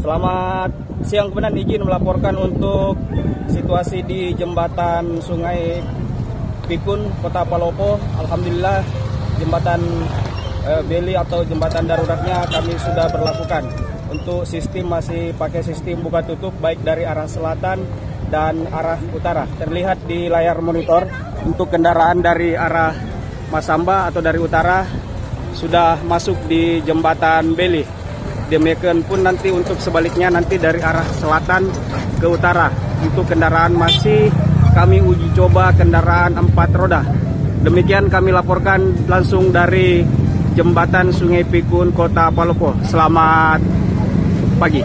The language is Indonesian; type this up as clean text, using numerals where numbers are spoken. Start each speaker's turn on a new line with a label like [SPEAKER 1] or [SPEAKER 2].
[SPEAKER 1] Selamat siang, kemudian izin melaporkan untuk situasi di jembatan Sungai Pikun, Kota Palopo. Alhamdulillah jembatan Beli atau jembatan daruratnya kami sudah berlakukan. Untuk sistem masih pakai sistem buka tutup baik dari arah selatan dan arah utara. Terlihat di layar monitor untuk kendaraan dari arah Masamba atau dari utara sudah masuk di jembatan Beli. Demikian pun nanti untuk sebaliknya nanti dari arah selatan ke utara. Untuk kendaraan masih kami uji coba kendaraan 4 roda. Demikian kami laporkan langsung dari jembatan Sungai Pikun, Kota Palopo. Selamat pagi.